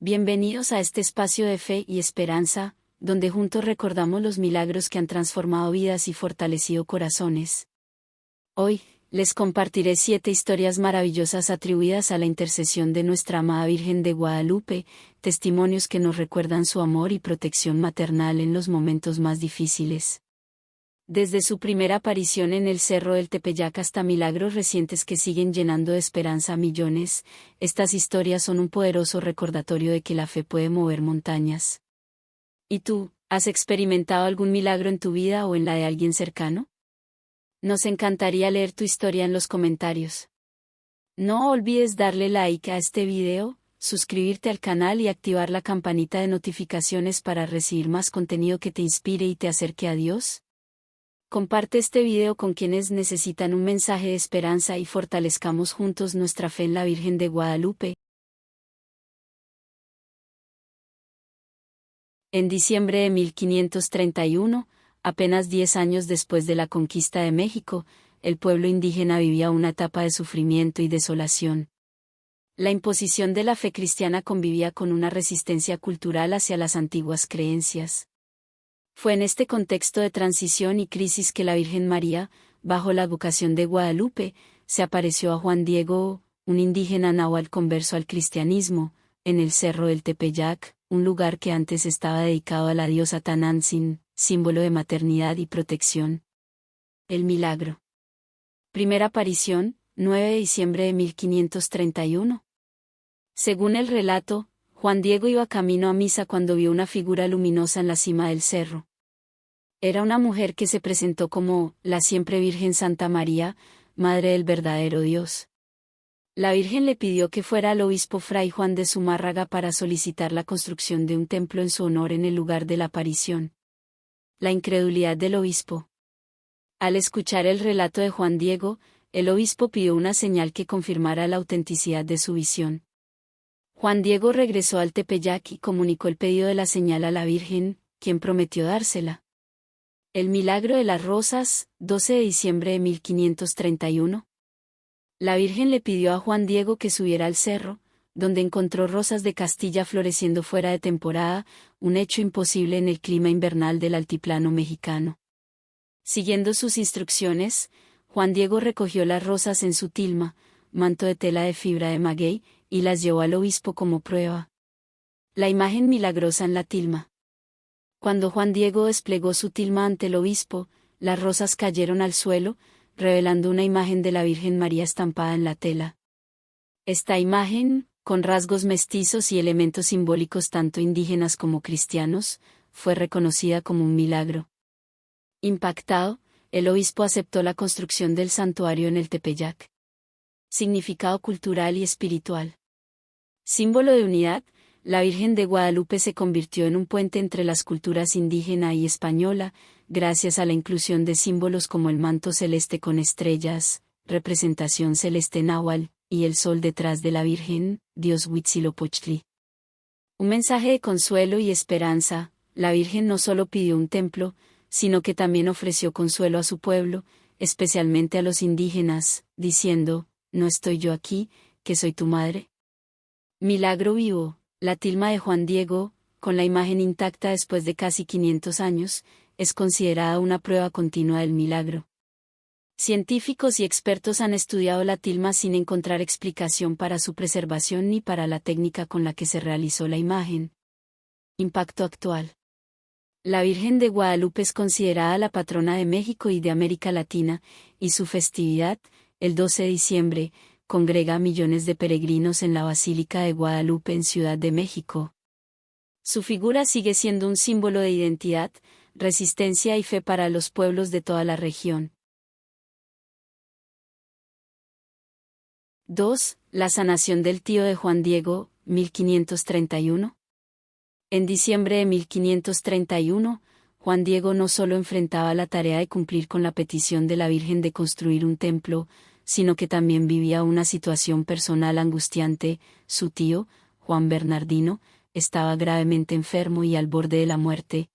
Bienvenidos a este espacio de fe y esperanza, donde juntos recordamos los milagros que han transformado vidas y fortalecido corazones. Hoy, les compartiré 7 historias maravillosas atribuidas a la intercesión de nuestra amada Virgen de Guadalupe, testimonios que nos recuerdan su amor y protección maternal en los momentos más difíciles. Desde su primera aparición en el Cerro del Tepeyac hasta milagros recientes que siguen llenando de esperanza a millones, estas historias son un poderoso recordatorio de que la fe puede mover montañas. ¿Y tú, has experimentado algún milagro en tu vida o en la de alguien cercano? Nos encantaría leer tu historia en los comentarios. No olvides darle like a este video, suscribirte al canal y activar la campanita de notificaciones para recibir más contenido que te inspire y te acerque a Dios. Comparte este video con quienes necesitan un mensaje de esperanza y fortalezcamos juntos nuestra fe en la Virgen de Guadalupe. En diciembre de 1531, apenas 10 años después de la conquista de México, el pueblo indígena vivía una etapa de sufrimiento y desolación. La imposición de la fe cristiana convivía con una resistencia cultural hacia las antiguas creencias. Fue en este contexto de transición y crisis que la Virgen María, bajo la advocación de Guadalupe, se apareció a Juan Diego, un indígena náhuatl converso al cristianismo, en el Cerro del Tepeyac, un lugar que antes estaba dedicado a la diosa Tanantzin, símbolo de maternidad y protección. El milagro. Primera aparición, 9 de diciembre de 1531. Según el relato, Juan Diego iba camino a misa cuando vio una figura luminosa en la cima del cerro. Era una mujer que se presentó como la siempre Virgen Santa María, Madre del verdadero Dios. La Virgen le pidió que fuera al obispo Fray Juan de Zumárraga para solicitar la construcción de un templo en su honor en el lugar de la aparición. La incredulidad del obispo. Al escuchar el relato de Juan Diego, el obispo pidió una señal que confirmara la autenticidad de su visión. Juan Diego regresó al Tepeyac y comunicó el pedido de la señal a la Virgen, quien prometió dársela. El milagro de las rosas, 12 de diciembre de 1531. La Virgen le pidió a Juan Diego que subiera al cerro, donde encontró rosas de Castilla floreciendo fuera de temporada, un hecho imposible en el clima invernal del altiplano mexicano. Siguiendo sus instrucciones, Juan Diego recogió las rosas en su tilma, manto de tela de fibra de maguey, y las llevó al obispo como prueba. La imagen milagrosa en la tilma. Cuando Juan Diego desplegó su tilma ante el obispo, las rosas cayeron al suelo, revelando una imagen de la Virgen María estampada en la tela. Esta imagen, con rasgos mestizos y elementos simbólicos tanto indígenas como cristianos, fue reconocida como un milagro. Impactado, el obispo aceptó la construcción del santuario en el Tepeyac. Significado cultural y espiritual. Símbolo de unidad, la Virgen de Guadalupe se convirtió en un puente entre las culturas indígena y española, gracias a la inclusión de símbolos como el manto celeste con estrellas, representación celeste náhuatl, y el sol detrás de la Virgen, Dios Huitzilopochtli. Un mensaje de consuelo y esperanza, la Virgen no solo pidió un templo, sino que también ofreció consuelo a su pueblo, especialmente a los indígenas, diciendo, ¿no estoy yo aquí, que soy tu madre? Milagro vivo. La tilma de Juan Diego, con la imagen intacta después de casi 500 años, es considerada una prueba continua del milagro. Científicos y expertos han estudiado la tilma sin encontrar explicación para su preservación ni para la técnica con la que se realizó la imagen. Impacto actual. La Virgen de Guadalupe es considerada la patrona de México y de América Latina, y su festividad, el 12 de diciembre, congrega a millones de peregrinos en la Basílica de Guadalupe en Ciudad de México. Su figura sigue siendo un símbolo de identidad, resistencia y fe para los pueblos de toda la región. 2. La sanación del tío de Juan Diego, 1531. En diciembre de 1531, Juan Diego no solo enfrentaba la tarea de cumplir con la petición de la Virgen de construir un templo, sino que también vivía una situación personal angustiante. Su tío, Juan Bernardino, estaba gravemente enfermo y al borde de la muerte.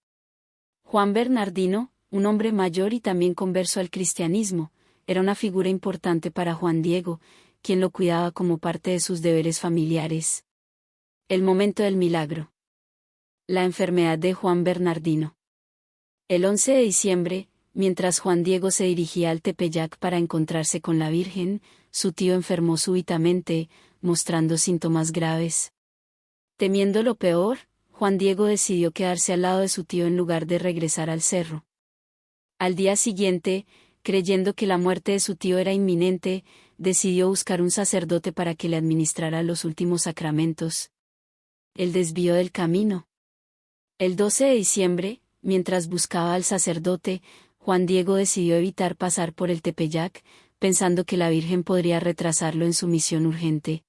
Juan Bernardino, un hombre mayor y también converso al cristianismo, era una figura importante para Juan Diego, quien lo cuidaba como parte de sus deberes familiares. El momento del milagro. La enfermedad de Juan Bernardino. El 11 de diciembre, mientras Juan Diego se dirigía al Tepeyac para encontrarse con la Virgen, su tío enfermó súbitamente, mostrando síntomas graves. Temiendo lo peor, Juan Diego decidió quedarse al lado de su tío en lugar de regresar al cerro. Al día siguiente, creyendo que la muerte de su tío era inminente, decidió buscar un sacerdote para que le administrara los últimos sacramentos. El desvío del camino. El 12 de diciembre, mientras buscaba al sacerdote, Juan Diego decidió evitar pasar por el Tepeyac, pensando que la Virgen podría retrasarlo en su misión urgente.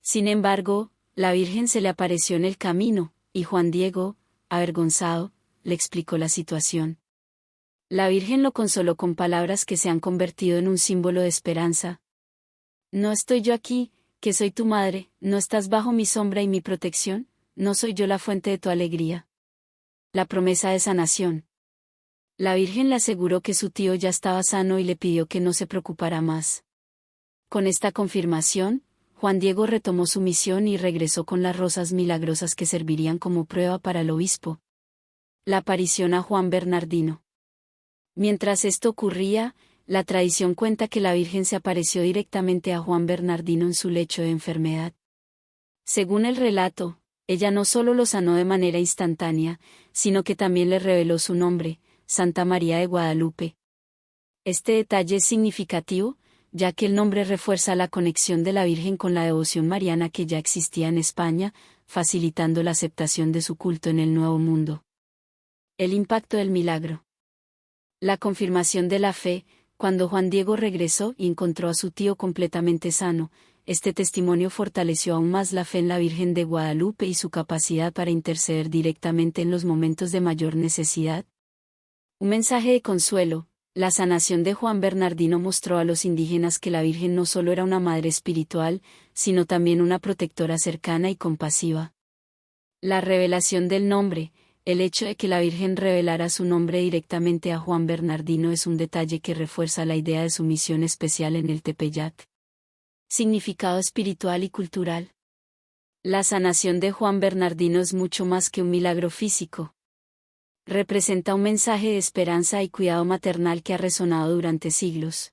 Sin embargo, la Virgen se le apareció en el camino, y Juan Diego, avergonzado, le explicó la situación. La Virgen lo consoló con palabras que se han convertido en un símbolo de esperanza. ¿No estoy yo aquí, que soy tu madre, no estás bajo mi sombra y mi protección? ¿No soy yo la fuente de tu alegría? La promesa de sanación. La Virgen le aseguró que su tío ya estaba sano y le pidió que no se preocupara más. Con esta confirmación, Juan Diego retomó su misión y regresó con las rosas milagrosas que servirían como prueba para el obispo. La aparición a Juan Bernardino. Mientras esto ocurría, la tradición cuenta que la Virgen se apareció directamente a Juan Bernardino en su lecho de enfermedad. Según el relato, ella no solo lo sanó de manera instantánea, sino que también le reveló su nombre, Santa María de Guadalupe. Este detalle es significativo, ya que el nombre refuerza la conexión de la Virgen con la devoción mariana que ya existía en España, facilitando la aceptación de su culto en el Nuevo Mundo. El impacto del milagro. La confirmación de la fe. Cuando Juan Diego regresó y encontró a su tío completamente sano, este testimonio fortaleció aún más la fe en la Virgen de Guadalupe y su capacidad para interceder directamente en los momentos de mayor necesidad. Un mensaje de consuelo. La sanación de Juan Bernardino mostró a los indígenas que la Virgen no solo era una madre espiritual, sino también una protectora cercana y compasiva. La revelación del nombre. El hecho de que la Virgen revelara su nombre directamente a Juan Bernardino es un detalle que refuerza la idea de su misión especial en el Tepeyac. Significado espiritual y cultural. La sanación de Juan Bernardino es mucho más que un milagro físico. Representa un mensaje de esperanza y cuidado maternal que ha resonado durante siglos.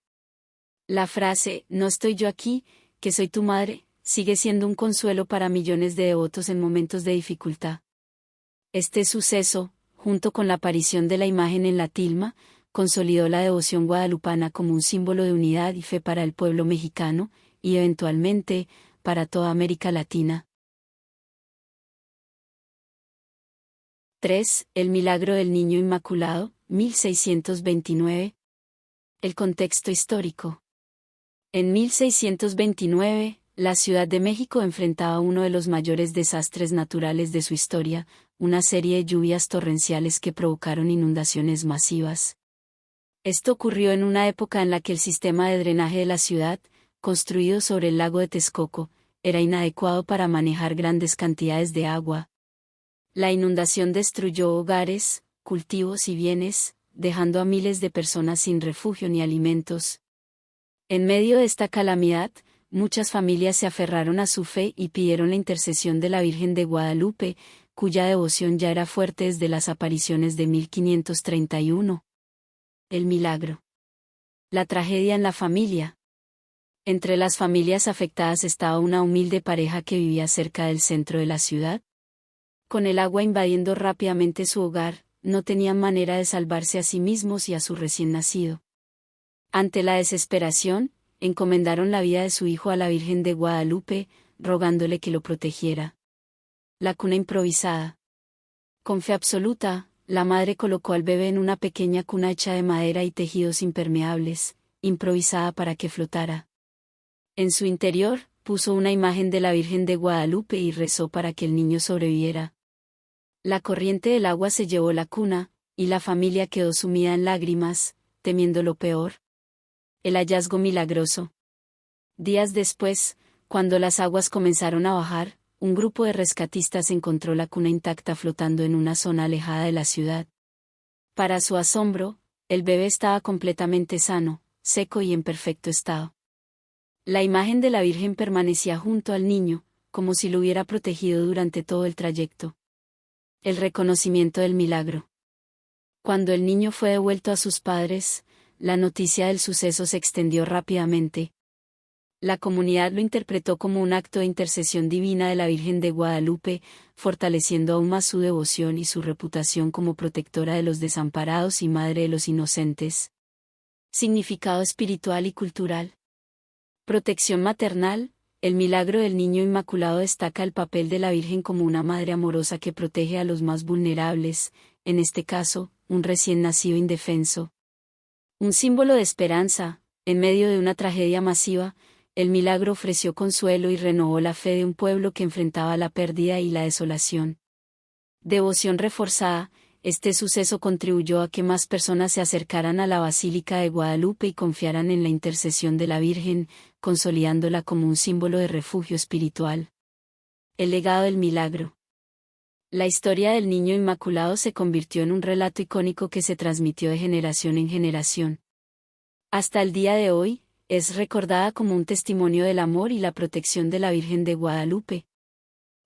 La frase, "No estoy yo aquí, que soy tu madre", sigue siendo un consuelo para millones de devotos en momentos de dificultad. Este suceso, junto con la aparición de la imagen en la tilma, consolidó la devoción guadalupana como un símbolo de unidad y fe para el pueblo mexicano, y eventualmente, para toda América Latina. 3. El milagro del Niño Inmaculado, 1629. El contexto histórico. En 1629, la Ciudad de México enfrentaba uno de los mayores desastres naturales de su historia, una serie de lluvias torrenciales que provocaron inundaciones masivas. Esto ocurrió en una época en la que el sistema de drenaje de la ciudad, construido sobre el lago de Texcoco, era inadecuado para manejar grandes cantidades de agua. La inundación destruyó hogares, cultivos y bienes, dejando a miles de personas sin refugio ni alimentos. En medio de esta calamidad, muchas familias se aferraron a su fe y pidieron la intercesión de la Virgen de Guadalupe, cuya devoción ya era fuerte desde las apariciones de 1531. El milagro. La tragedia en la familia. Entre las familias afectadas estaba una humilde pareja que vivía cerca del centro de la ciudad. Con el agua invadiendo rápidamente su hogar, no tenían manera de salvarse a sí mismos y a su recién nacido. Ante la desesperación, encomendaron la vida de su hijo a la Virgen de Guadalupe, rogándole que lo protegiera. La cuna improvisada. Con fe absoluta, la madre colocó al bebé en una pequeña cuna hecha de madera y tejidos impermeables, improvisada para que flotara. En su interior, puso una imagen de la Virgen de Guadalupe y rezó para que el niño sobreviviera. La corriente del agua se llevó la cuna, y la familia quedó sumida en lágrimas, temiendo lo peor. El hallazgo milagroso. Días después, cuando las aguas comenzaron a bajar, un grupo de rescatistas encontró la cuna intacta flotando en una zona alejada de la ciudad. Para su asombro, el bebé estaba completamente sano, seco y en perfecto estado. La imagen de la Virgen permanecía junto al niño, como si lo hubiera protegido durante todo el trayecto. El reconocimiento del milagro. Cuando el niño fue devuelto a sus padres, la noticia del suceso se extendió rápidamente. La comunidad lo interpretó como un acto de intercesión divina de la Virgen de Guadalupe, fortaleciendo aún más su devoción y su reputación como protectora de los desamparados y madre de los inocentes. Significado espiritual y cultural. Protección maternal. El milagro del Niño Inmaculado destaca el papel de la Virgen como una madre amorosa que protege a los más vulnerables, en este caso, un recién nacido indefenso. Un símbolo de esperanza. En medio de una tragedia masiva, el milagro ofreció consuelo y renovó la fe de un pueblo que enfrentaba la pérdida y la desolación. Devoción reforzada. Este suceso contribuyó a que más personas se acercaran a la Basílica de Guadalupe y confiaran en la intercesión de la Virgen, consolidándola como un símbolo de refugio espiritual. El legado del milagro. La historia del Niño Inmaculado se convirtió en un relato icónico que se transmitió de generación en generación. Hasta el día de hoy, es recordada como un testimonio del amor y la protección de la Virgen de Guadalupe.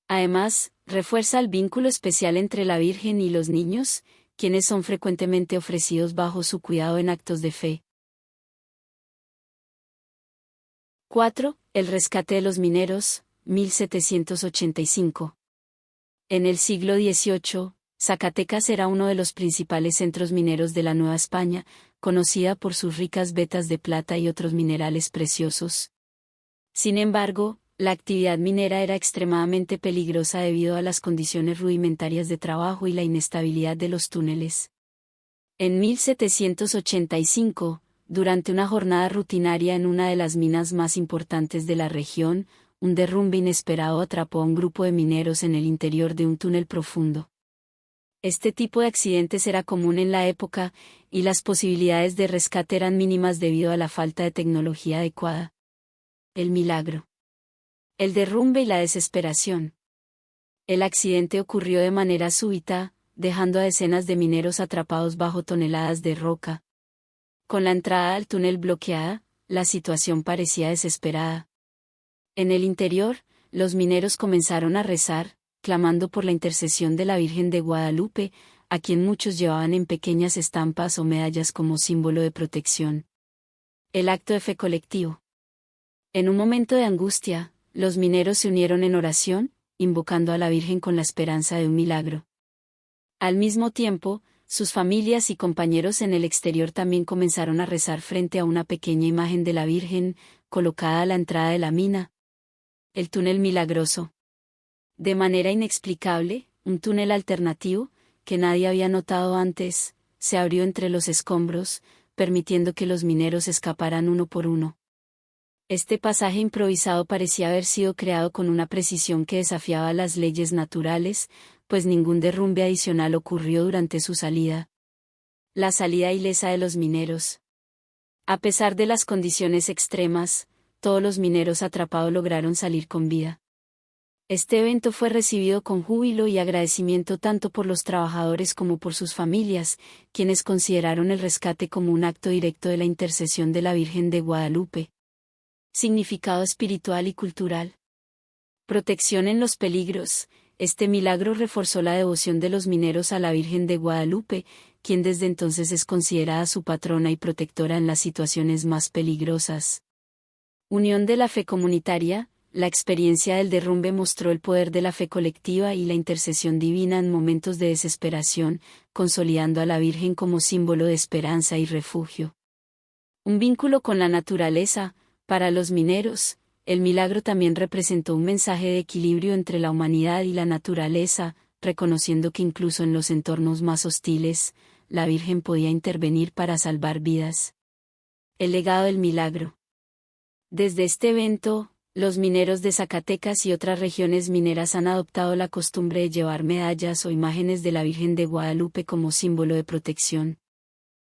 Además, refuerza el vínculo especial entre la Virgen y los niños, quienes son frecuentemente ofrecidos bajo su cuidado en actos de fe. 4. El rescate de los mineros, 1785. En el siglo XVIII, Zacatecas era uno de los principales centros mineros de la Nueva España, conocida por sus ricas vetas de plata y otros minerales preciosos. Sin embargo, la actividad minera era extremadamente peligrosa debido a las condiciones rudimentarias de trabajo y la inestabilidad de los túneles. En 1785, durante una jornada rutinaria en una de las minas más importantes de la región, un derrumbe inesperado atrapó a un grupo de mineros en el interior de un túnel profundo. Este tipo de accidentes era común en la época, y las posibilidades de rescate eran mínimas debido a la falta de tecnología adecuada. El milagro. El derrumbe y la desesperación. El accidente ocurrió de manera súbita, dejando a decenas de mineros atrapados bajo toneladas de roca. Con la entrada al túnel bloqueada, la situación parecía desesperada. En el interior, los mineros comenzaron a rezar, clamando por la intercesión de la Virgen de Guadalupe, a quien muchos llevaban en pequeñas estampas o medallas como símbolo de protección. El acto de fe colectivo. En un momento de angustia, los mineros se unieron en oración, invocando a la Virgen con la esperanza de un milagro. Al mismo tiempo, sus familias y compañeros en el exterior también comenzaron a rezar frente a una pequeña imagen de la Virgen, colocada a la entrada de la mina. El túnel milagroso. De manera inexplicable, un túnel alternativo, que nadie había notado antes, se abrió entre los escombros, permitiendo que los mineros escaparan uno por uno. Este pasaje improvisado parecía haber sido creado con una precisión que desafiaba las leyes naturales, pues ningún derrumbe adicional ocurrió durante su salida. La salida ilesa de los mineros. A pesar de las condiciones extremas, todos los mineros atrapados lograron salir con vida. Este evento fue recibido con júbilo y agradecimiento tanto por los trabajadores como por sus familias, quienes consideraron el rescate como un acto directo de la intercesión de la Virgen de Guadalupe. Significado espiritual y cultural. Protección en los peligros. Este milagro reforzó la devoción de los mineros a la Virgen de Guadalupe, quien desde entonces es considerada su patrona y protectora en las situaciones más peligrosas. Unión de la fe comunitaria. La experiencia del derrumbe mostró el poder de la fe colectiva y la intercesión divina en momentos de desesperación, consolidando a la Virgen como símbolo de esperanza y refugio. Un vínculo con la naturaleza. Para los mineros, el milagro también representó un mensaje de equilibrio entre la humanidad y la naturaleza, reconociendo que incluso en los entornos más hostiles, la Virgen podía intervenir para salvar vidas. El legado del milagro. Desde este evento, los mineros de Zacatecas y otras regiones mineras han adoptado la costumbre de llevar medallas o imágenes de la Virgen de Guadalupe como símbolo de protección.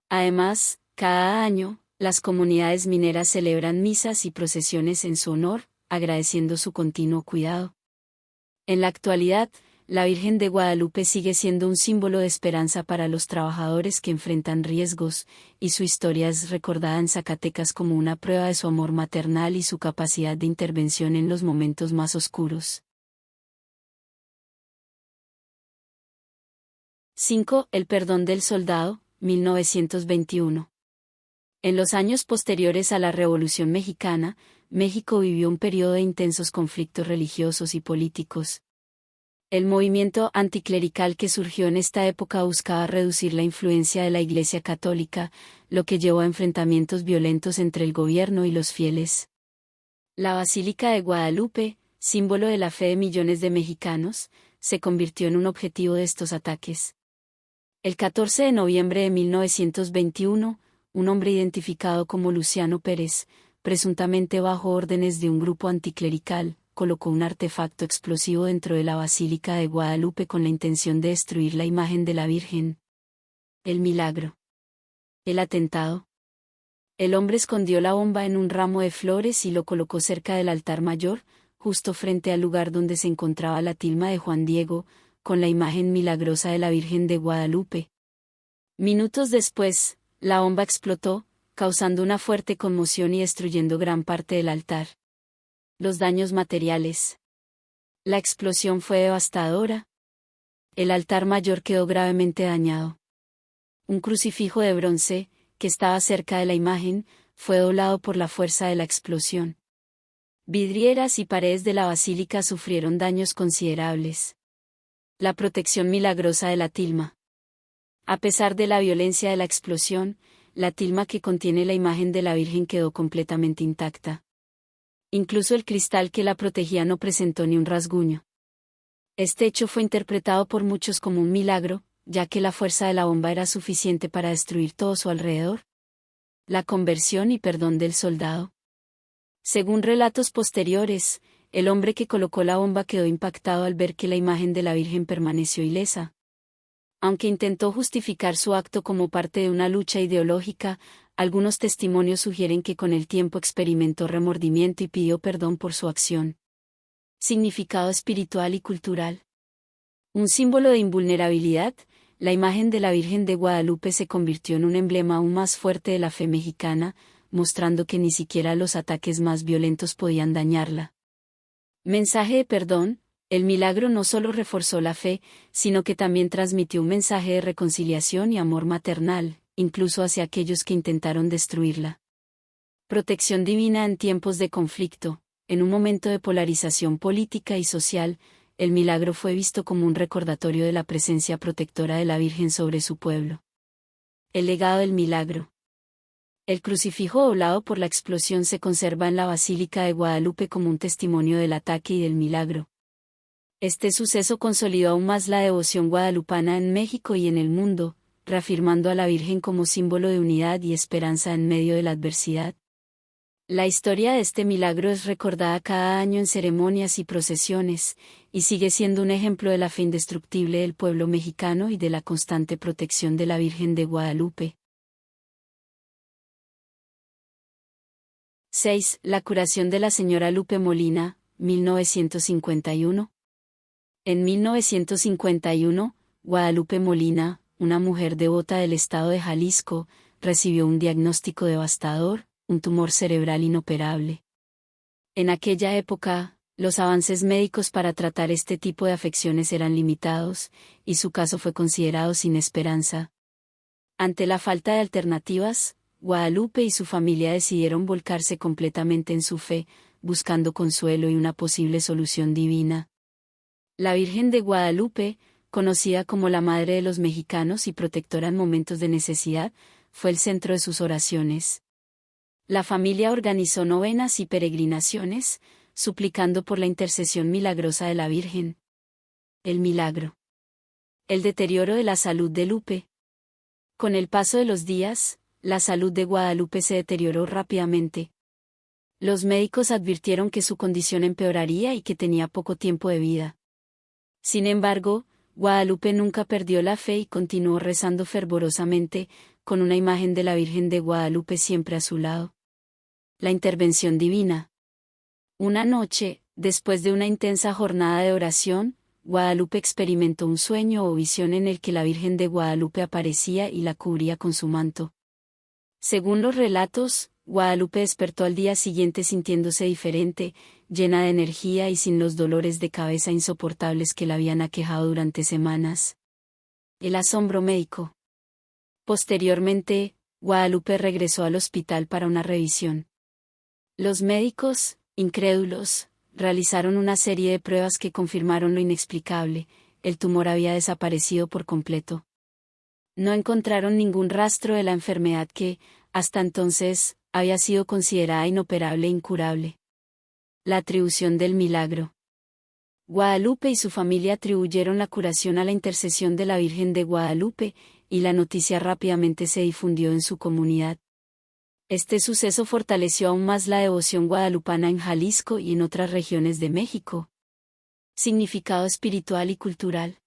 Además, cada año, las comunidades mineras celebran misas y procesiones en su honor, agradeciendo su continuo cuidado. En la actualidad, la Virgen de Guadalupe sigue siendo un símbolo de esperanza para los trabajadores que enfrentan riesgos, y su historia es recordada en Zacatecas como una prueba de su amor maternal y su capacidad de intervención en los momentos más oscuros. 5. El perdón del soldado, 1921. En los años posteriores a la Revolución Mexicana, México vivió un periodo de intensos conflictos religiosos y políticos. El movimiento anticlerical que surgió en esta época buscaba reducir la influencia de la Iglesia Católica, lo que llevó a enfrentamientos violentos entre el gobierno y los fieles. La Basílica de Guadalupe, símbolo de la fe de millones de mexicanos, se convirtió en un objetivo de estos ataques. El 14 de noviembre de 1921, un hombre identificado como Luciano Pérez, presuntamente bajo órdenes de un grupo anticlerical, colocó un artefacto explosivo dentro de la Basílica de Guadalupe con la intención de destruir la imagen de la Virgen. El milagro. El atentado. El hombre escondió la bomba en un ramo de flores y lo colocó cerca del altar mayor, justo frente al lugar donde se encontraba la tilma de Juan Diego, con la imagen milagrosa de la Virgen de Guadalupe. Minutos después, la bomba explotó, causando una fuerte conmoción y destruyendo gran parte del altar. Los daños materiales. La explosión fue devastadora. El altar mayor quedó gravemente dañado. Un crucifijo de bronce, que estaba cerca de la imagen, fue doblado por la fuerza de la explosión. Vidrieras y paredes de la basílica sufrieron daños considerables. La protección milagrosa de la tilma. A pesar de la violencia de la explosión, la tilma que contiene la imagen de la Virgen quedó completamente intacta. Incluso el cristal que la protegía no presentó ni un rasguño. Este hecho fue interpretado por muchos como un milagro, ya que la fuerza de la bomba era suficiente para destruir todo su alrededor. La conversión y perdón del soldado. Según relatos posteriores, el hombre que colocó la bomba quedó impactado al ver que la imagen de la Virgen permaneció ilesa. Aunque intentó justificar su acto como parte de una lucha ideológica, algunos testimonios sugieren que con el tiempo experimentó remordimiento y pidió perdón por su acción. Significado espiritual y cultural. Un símbolo de invulnerabilidad, la imagen de la Virgen de Guadalupe se convirtió en un emblema aún más fuerte de la fe mexicana, mostrando que ni siquiera los ataques más violentos podían dañarla. Mensaje de perdón. El milagro no solo reforzó la fe, sino que también transmitió un mensaje de reconciliación y amor maternal, incluso hacia aquellos que intentaron destruirla. Protección divina en tiempos de conflicto. En un momento de polarización política y social, el milagro fue visto como un recordatorio de la presencia protectora de la Virgen sobre su pueblo. El legado del milagro. El crucifijo doblado por la explosión se conserva en la Basílica de Guadalupe como un testimonio del ataque y del milagro. Este suceso consolidó aún más la devoción guadalupana en México y en el mundo, reafirmando a la Virgen como símbolo de unidad y esperanza en medio de la adversidad. La historia de este milagro es recordada cada año en ceremonias y procesiones, y sigue siendo un ejemplo de la fe indestructible del pueblo mexicano y de la constante protección de la Virgen de Guadalupe. 6. La curación de la señora Lupe Molina, 1951. En 1951, Guadalupe Molina, una mujer devota del estado de Jalisco, recibió un diagnóstico devastador, un tumor cerebral inoperable. En aquella época, los avances médicos para tratar este tipo de afecciones eran limitados, y su caso fue considerado sin esperanza. Ante la falta de alternativas, Guadalupe y su familia decidieron volcarse completamente en su fe, buscando consuelo y una posible solución divina. La Virgen de Guadalupe, conocida como la Madre de los Mexicanos y protectora en momentos de necesidad, fue el centro de sus oraciones. La familia organizó novenas y peregrinaciones, suplicando por la intercesión milagrosa de la Virgen. El milagro. El deterioro de la salud de Lupe. Con el paso de los días, la salud de Guadalupe se deterioró rápidamente. Los médicos advirtieron que su condición empeoraría y que tenía poco tiempo de vida. Sin embargo, Guadalupe nunca perdió la fe y continuó rezando fervorosamente, con una imagen de la Virgen de Guadalupe siempre a su lado. La intervención divina. Una noche, después de una intensa jornada de oración, Guadalupe experimentó un sueño o visión en el que la Virgen de Guadalupe aparecía y la cubría con su manto. Según los relatos, Guadalupe despertó al día siguiente sintiéndose diferente, llena de energía y sin los dolores de cabeza insoportables que la habían aquejado durante semanas. El asombro médico. Posteriormente, Guadalupe regresó al hospital para una revisión. Los médicos, incrédulos, realizaron una serie de pruebas que confirmaron lo inexplicable: el tumor había desaparecido por completo. No encontraron ningún rastro de la enfermedad que, hasta entonces, había sido considerada inoperable e incurable. La atribución del milagro. Guadalupe y su familia atribuyeron la curación a la intercesión de la Virgen de Guadalupe, y la noticia rápidamente se difundió en su comunidad. Este suceso fortaleció aún más la devoción guadalupana en Jalisco y en otras regiones de México. Significado espiritual y cultural.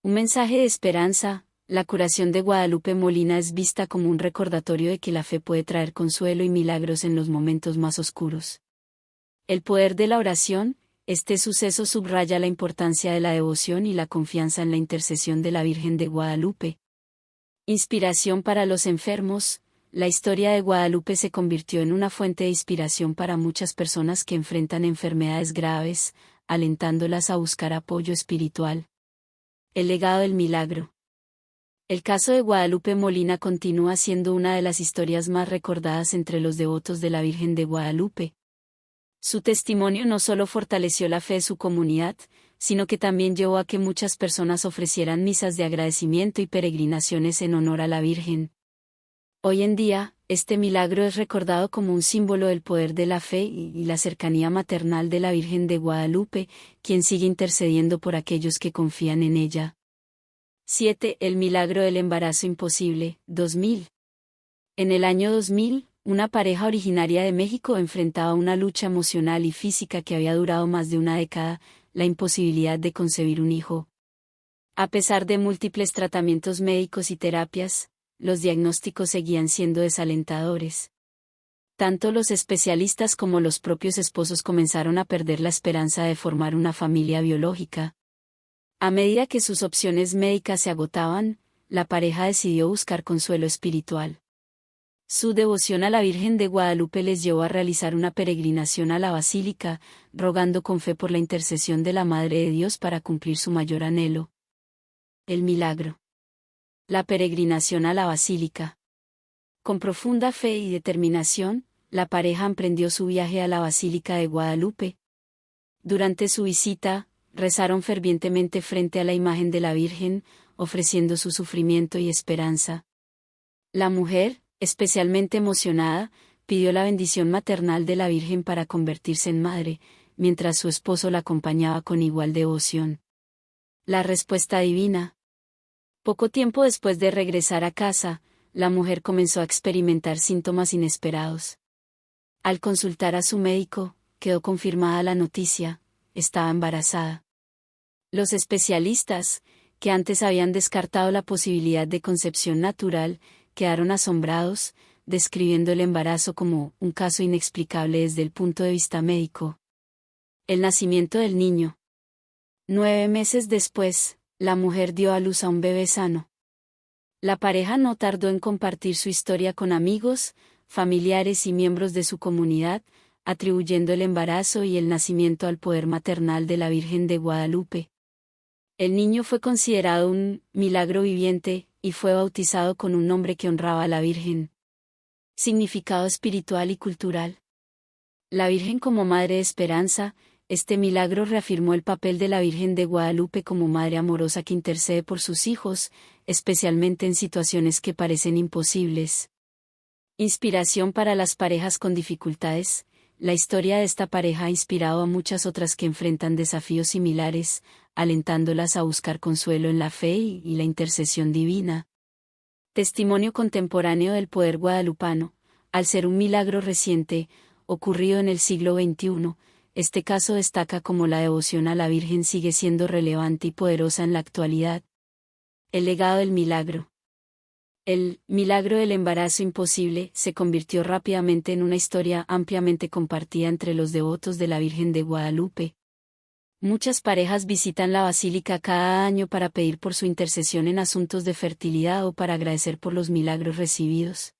Un mensaje de esperanza. La curación de Guadalupe Molina es vista como un recordatorio de que la fe puede traer consuelo y milagros en los momentos más oscuros. El poder de la oración. Este suceso subraya la importancia de la devoción y la confianza en la intercesión de la Virgen de Guadalupe. Inspiración para los enfermos. La historia de Guadalupe se convirtió en una fuente de inspiración para muchas personas que enfrentan enfermedades graves, alentándolas a buscar apoyo espiritual. El legado del milagro. El caso de Guadalupe Molina continúa siendo una de las historias más recordadas entre los devotos de la Virgen de Guadalupe. Su testimonio no solo fortaleció la fe de su comunidad, sino que también llevó a que muchas personas ofrecieran misas de agradecimiento y peregrinaciones en honor a la Virgen. Hoy en día, este milagro es recordado como un símbolo del poder de la fe y la cercanía maternal de la Virgen de Guadalupe, quien sigue intercediendo por aquellos que confían en ella. 7. El milagro del embarazo imposible, 2000. En el año 2000, una pareja originaria de México enfrentaba una lucha emocional y física que había durado más de una década: la imposibilidad de concebir un hijo. A pesar de múltiples tratamientos médicos y terapias, los diagnósticos seguían siendo desalentadores. Tanto los especialistas como los propios esposos comenzaron a perder la esperanza de formar una familia biológica. A medida que sus opciones médicas se agotaban, la pareja decidió buscar consuelo espiritual. Su devoción a la Virgen de Guadalupe les llevó a realizar una peregrinación a la Basílica, rogando con fe por la intercesión de la Madre de Dios para cumplir su mayor anhelo. El milagro. La peregrinación a la Basílica. Con profunda fe y determinación, la pareja emprendió su viaje a la Basílica de Guadalupe. Durante su visita, rezaron fervientemente frente a la imagen de la Virgen, ofreciendo su sufrimiento y esperanza. La mujer, especialmente emocionada, pidió la bendición maternal de la Virgen para convertirse en madre, mientras su esposo la acompañaba con igual devoción. La respuesta divina. Poco tiempo después de regresar a casa, la mujer comenzó a experimentar síntomas inesperados. Al consultar a su médico, quedó confirmada la noticia: estaba embarazada. Los especialistas, que antes habían descartado la posibilidad de concepción natural, quedaron asombrados, describiendo el embarazo como un caso inexplicable desde el punto de vista médico. El nacimiento del niño. 9 meses después, la mujer dio a luz a un bebé sano. La pareja no tardó en compartir su historia con amigos, familiares y miembros de su comunidad, atribuyendo el embarazo y el nacimiento al poder maternal de la Virgen de Guadalupe. El niño fue considerado un milagro viviente, y fue bautizado con un nombre que honraba a la Virgen. Significado espiritual y cultural. La Virgen como Madre de Esperanza. Este milagro reafirmó el papel de la Virgen de Guadalupe como madre amorosa que intercede por sus hijos, especialmente en situaciones que parecen imposibles. Inspiración para las parejas con dificultades. La historia de esta pareja ha inspirado a muchas otras que enfrentan desafíos similares, alentándolas a buscar consuelo en la fe y la intercesión divina. Testimonio contemporáneo del poder guadalupano. Al ser un milagro reciente, ocurrido en el siglo XXI, este caso destaca cómo la devoción a la Virgen sigue siendo relevante y poderosa en la actualidad. El legado del milagro. El milagro del embarazo imposible se convirtió rápidamente en una historia ampliamente compartida entre los devotos de la Virgen de Guadalupe. Muchas parejas visitan la basílica cada año para pedir por su intercesión en asuntos de fertilidad o para agradecer por los milagros recibidos.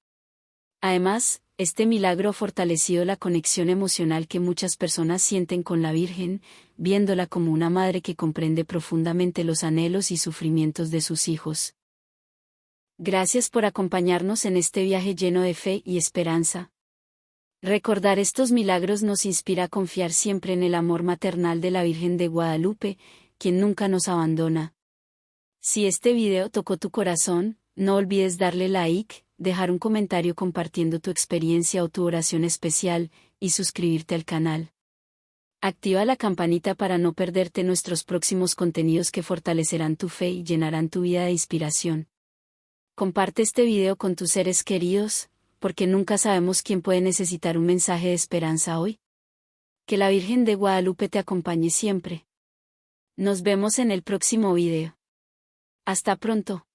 Además, este milagro ha fortalecido la conexión emocional que muchas personas sienten con la Virgen, viéndola como una madre que comprende profundamente los anhelos y sufrimientos de sus hijos. Gracias por acompañarnos en este viaje lleno de fe y esperanza. Recordar estos milagros nos inspira a confiar siempre en el amor maternal de la Virgen de Guadalupe, quien nunca nos abandona. Si este video tocó tu corazón, no olvides darle like, dejar un comentario compartiendo tu experiencia o tu oración especial, y suscribirte al canal. Activa la campanita para no perderte nuestros próximos contenidos que fortalecerán tu fe y llenarán tu vida de inspiración. Comparte este video con tus seres queridos, porque nunca sabemos quién puede necesitar un mensaje de esperanza hoy. Que la Virgen de Guadalupe te acompañe siempre. Nos vemos en el próximo video. Hasta pronto.